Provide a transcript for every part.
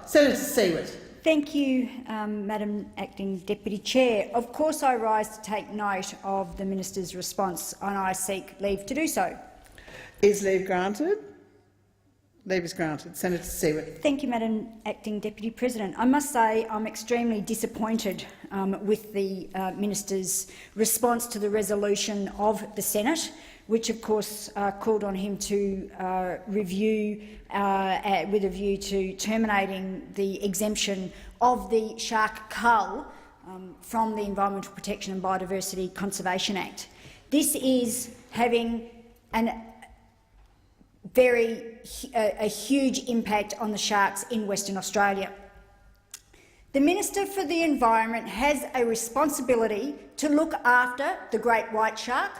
Senator Siewert. Thank you, Madam Acting Deputy Chair. Of course I rise to take note of the Minister's response and I seek leave to do so. Is leave granted? Leave is granted. Senator Siewert. Thank you, Madam Acting Deputy President. I must say I'm extremely disappointed with the Minister's response to the resolution of the Senate, which of course called on him to review with a view to terminating the exemption of the shark cull from the Environmental Protection and Biodiversity Conservation Act. This is having a huge impact on the sharks in Western Australia. The Minister for the Environment has a responsibility to look after the great white shark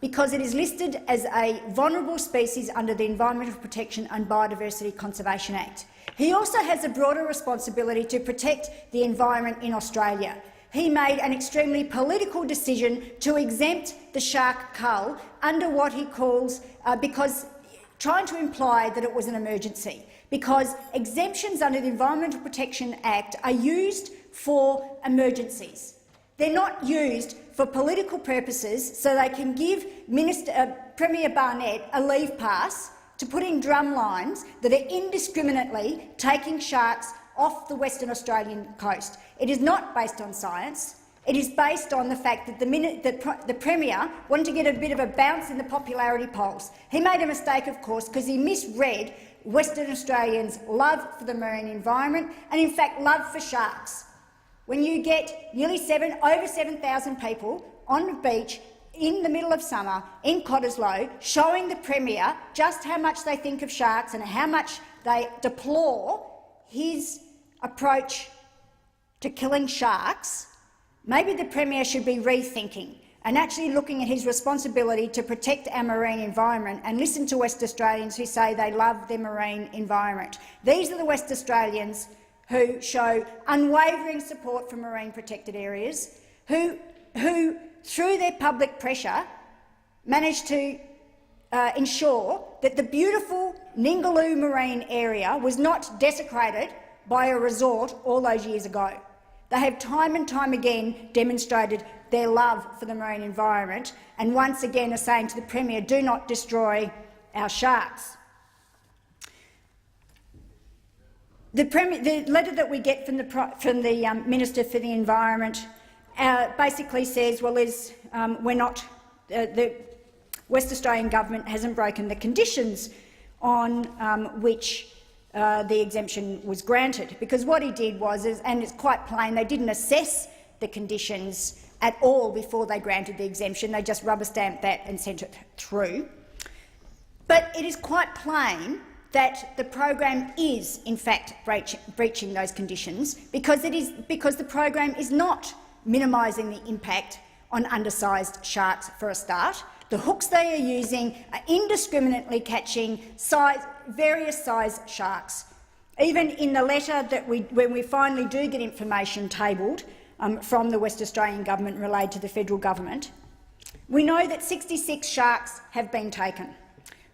because it is listed as a vulnerable species under the Environmental Protection and Biodiversity Conservation Act. He also has a broader responsibility to protect the environment in Australia. He made an extremely political decision to exempt the shark cull under what he calls, trying to imply that it was an emergency, because exemptions under the Environmental Protection Act are used for emergencies. They're not used for political purposes so they can give Premier Barnett a leave pass to put in drum lines that are indiscriminately taking sharks off the Western Australian coast. It is not based on science. It is based on the fact that the Premier wanted to get a bit of a bounce in the popularity polls. He made a mistake, of course, because he misread Western Australians' love for the marine environment and, in fact, love for sharks. When you get nearly over 7,000 people on the beach in the middle of summer in Cottesloe showing the Premier just how much they think of sharks and how much they deplore his approach to killing sharks, maybe the Premier should be rethinking and actually looking at his responsibility to protect our marine environment and listen to West Australians who say they love their marine environment. These are the West Australians who show unwavering support for marine protected areas, who through their public pressure, managed to ensure that the beautiful Ningaloo marine area was not desecrated by a resort all those years ago. They have time and time again demonstrated their love for the marine environment and once again are saying to the Premier, do not destroy our sharks. The letter that we get from the Minister for the Environment basically says, well, the West Australian government hasn't broken the conditions on which the exemption was granted, because what he did was, and it's quite plain, they didn't assess the conditions at all before they granted the exemption. They just rubber-stamped that and sent it through. But it is quite plain that the program is, in fact, breaching those conditions because the program is not minimising the impact on undersized sharks for a start. The hooks they are using are indiscriminately catching various size sharks. Even in the letter that when we finally do get information tabled from the West Australian government relayed to the federal government, we know that 66 sharks have been taken.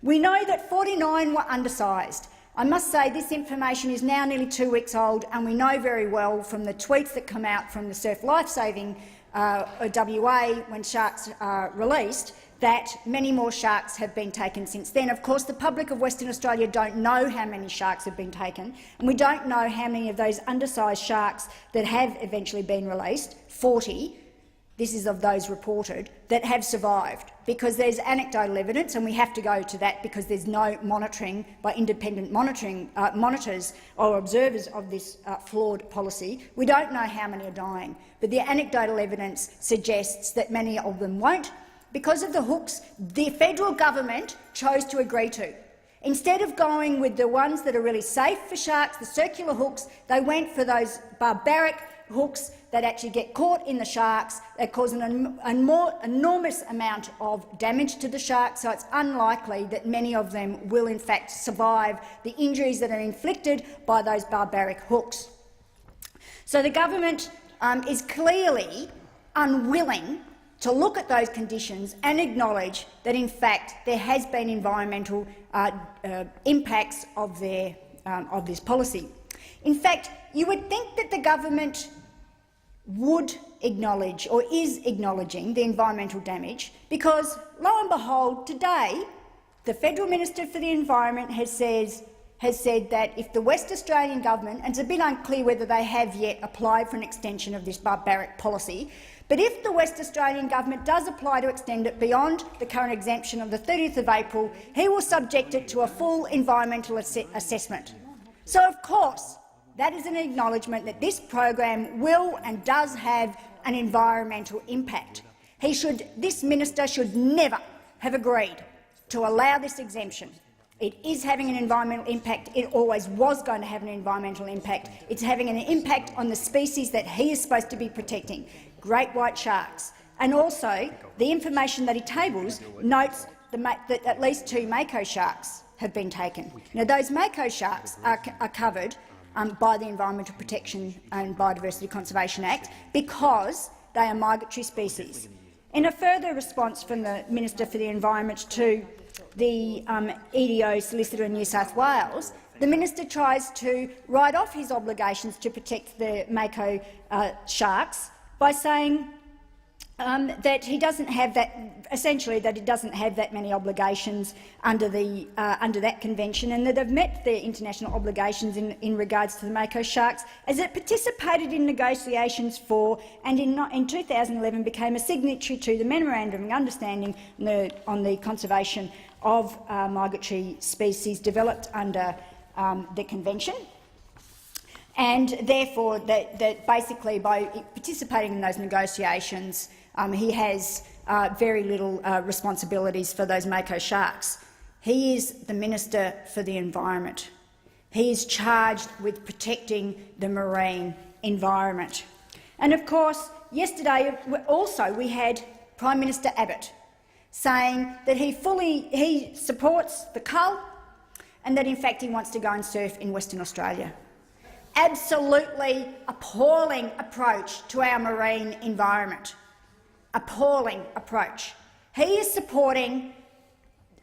We know that 49 were undersized. I must say this information is now nearly 2 weeks old, and we know very well from the tweets that come out from the Surf Lifesaving WA when sharks are released that many more sharks have been taken since then. Of course, the public of Western Australia don't know how many sharks have been taken, and we don't know how many of those undersized sharks that have eventually been released, 40, this is of those reported, that have survived, because there's anecdotal evidence, and we have to go to that because there's no monitoring by independent monitors or observers of this flawed policy. We don't know how many are dying, but the anecdotal evidence suggests that many of them won't, because of the hooks the federal government chose to agree to. Instead of going with the ones that are really safe for sharks, the circular hooks, they went for those barbaric hooks that actually get caught in the sharks, that cause an enormous amount of damage to the sharks, so it's unlikely that many of them will in fact survive the injuries that are inflicted by those barbaric hooks. So the government is clearly unwilling to look at those conditions and acknowledge that in fact there has been environmental impacts of this policy. In fact, you would think that the government would acknowledge, or is acknowledging, the environmental damage, because, lo and behold, today the Federal Minister for the Environment has said that if the West Australian government, and it's a bit unclear whether they have yet applied for an extension of this barbaric policy, but if the West Australian government does apply to extend it beyond the current exemption of the 30th of April, he will subject it to a full environmental assessment. So, of course, that is an acknowledgement that this program will and does have an environmental impact. This minister should never have agreed to allow this exemption. It is having an environmental impact. It always was going to have an environmental impact. It's having an impact on the species that he is supposed to be protecting, great white sharks. And also, the information that he tables notes that at least 2 mako sharks have been taken. Now, those mako sharks are covered by the Environmental Protection and Biodiversity Conservation Act because they are migratory species. In a further response from the Minister for the Environment to the EDO solicitor in New South Wales, the minister tries to write off his obligations to protect the mako sharks by saying that he doesn't have that many obligations under that convention, and that they've met their international obligations in regards to the mako sharks, as it participated in negotiations for and in 2011 became a signatory to the Memorandum of Understanding on the conservation of migratory species developed under the convention. And therefore, that basically by participating in those negotiations, he has very little responsibilities for those mako sharks. He is the Minister for the Environment. He is charged with protecting the marine environment. And of course, yesterday also we had Prime Minister Abbott saying that he supports the cull and that in fact he wants to go and surf in Western Australia. Absolutely appalling approach to our marine environment. Appalling approach. He is supporting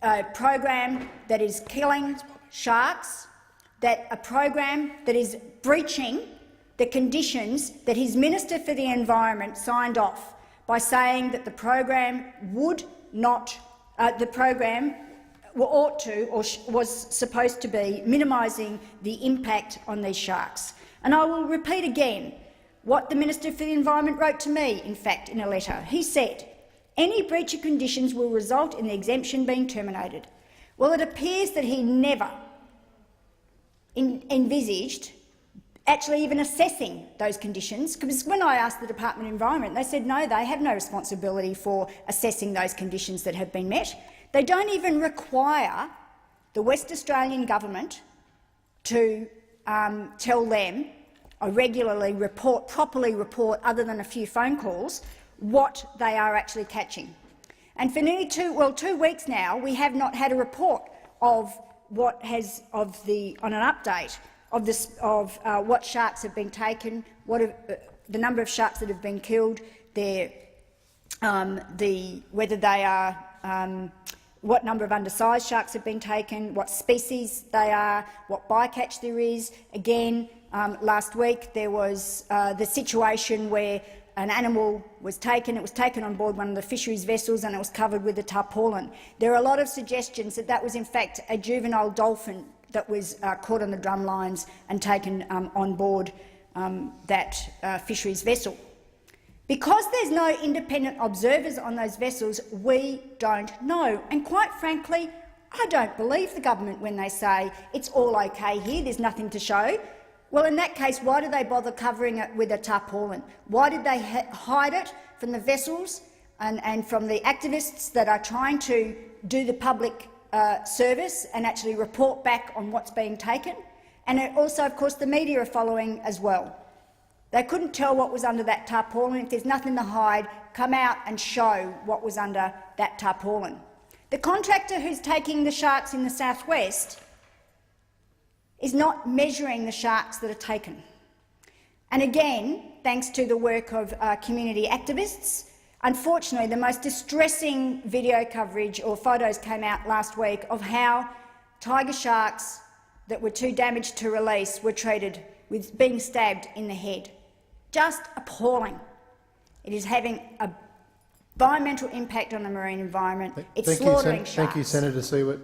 a program that is killing sharks, a program that is breaching the conditions that his Minister for the Environment signed off by saying that the program would not, ought to or was supposed to be minimising the impact on these sharks. And I will repeat again what the Minister for the Environment wrote to me, in fact, in a letter. He said, "Any breach of conditions will result in the exemption being terminated." Well, it appears that he never envisaged actually even assessing those conditions, because when I asked the Department of Environment, they said no, they have no responsibility for assessing those conditions that have been met. They don't even require the West Australian government to tell them or regularly properly report, other than a few phone calls, what they are actually catching. And for nearly 2 weeks now, we have not had a report of on an update of what sharks have been taken, the number of sharks that have been killed, whether they are, what number of undersized sharks have been taken, what species they are, what bycatch there is. Again, last week there was the situation where an animal was taken. It was taken on board one of the fisheries vessels and it was covered with a tarpaulin. There are a lot of suggestions that that was in fact a juvenile dolphin that was caught on the drum lines and taken on board that fisheries vessel. Because there's no independent observers on those vessels, we don't know. And quite frankly, I don't believe the government when they say it's all okay here, there's nothing to show. Well, in that case, why do they bother covering it with a tarpaulin? Why did they hide it from the vessels and from the activists that are trying to do the public service and actually report back on what's being taken? And also, of course, the media are following as well. They couldn't tell what was under that tarpaulin. If there's nothing to hide, come out and show what was under that tarpaulin. The contractor who's taking the sharks in the southwest is not measuring the sharks that are taken. And again, thanks to the work of community activists, unfortunately the most distressing video coverage or photos came out last week of how tiger sharks that were too damaged to release were treated with being stabbed in the head. Just appalling. It is having a environmental impact on the marine environment. It's slaughtering sharks. Thank you, Senator Siewert.